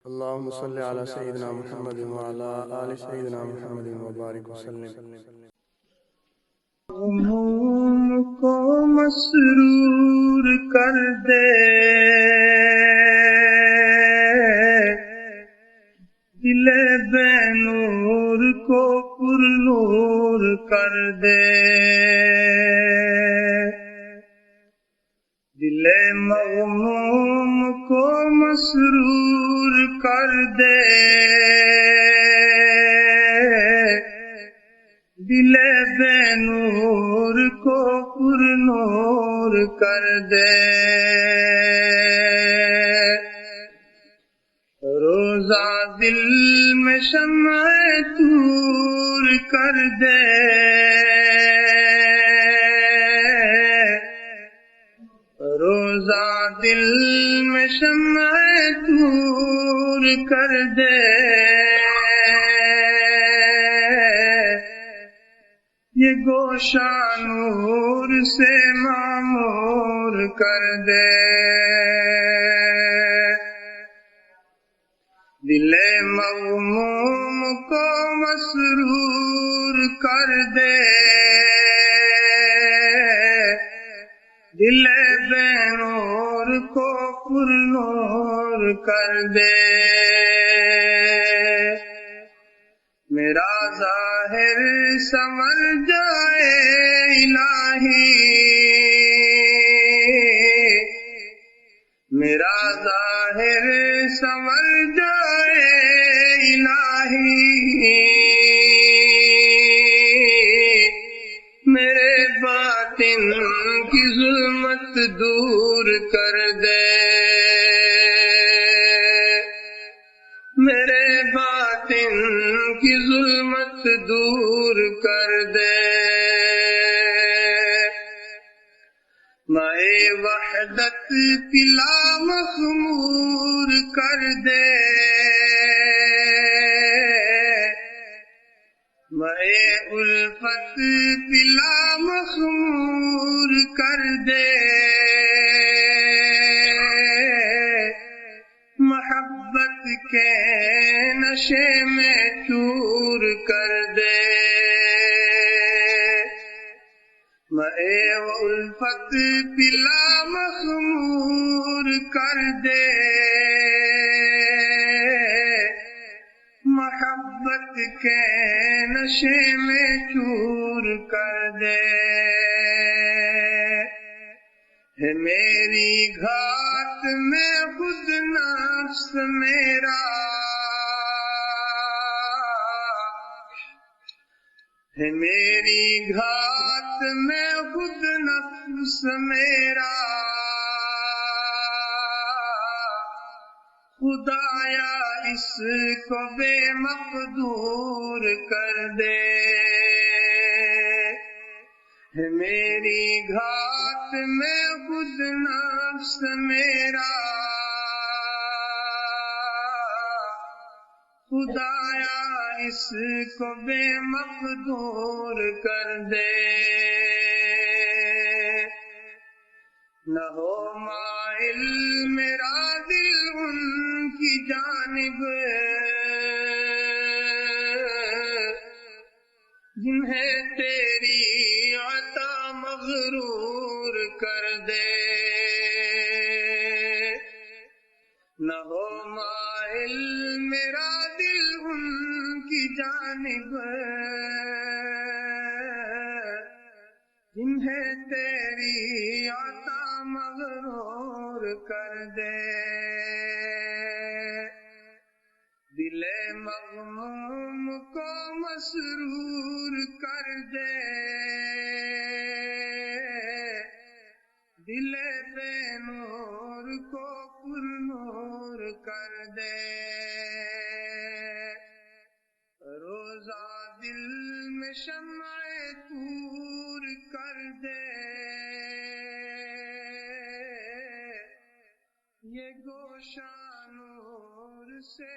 اللهم صل على سيدنا محمد وعلى آل سيدنا محمد وبارك وسلم. غموم کو مسرور کر دے، دل بے نور کو پر نور کر دے، دل مغموم کو مسرور کر دے، دل بے نور کو پر نور کر دے، روزہ دل میں شمع طور کر دے، روزہ دل میں شمع طور کر دے، یہ گوشہ نور سے معمور کر دے، دل مغموم کو مسرور کر دے، دل بے نور کو پر نور کر دے، میرا ظاہر سمر جائے الہی، میرا ظاہر سمر جائے الہی، میرے باطن کی ظلمت دور کر دے، میرے باطن کی ظلمت دور کر دے، مائے وحدت پلا مخمور کر دے، مائے الفت پلا مخمور کر دے، محبت کے نشے میں چور کر دے، مائے الفت پلا مخمور کر دے، محبت کے نشے میں چور کر دے، ہے میری گھات میں خود نفس میرا، ہے میری گھات میں خود نفس میرا، خدایا اس کو بے مقدور کر دے، ہے میری گھات میں خود نفس میرا، خدایا اس کو بے مقدور کر دے، نہ ہو مائل میرا دل ان کی جانب جنہیں تیری عطا مغرور کر دے، نہ ہو مائل میرا دل ان کی جانب جنہیں تیری عطا مغرور کر دے، دل مغموم کو مسرور کر دے، دل بے نور کو پر نور کر دے، روزہ دل میں شمع طور کر دے، یہ گوشہ نور سے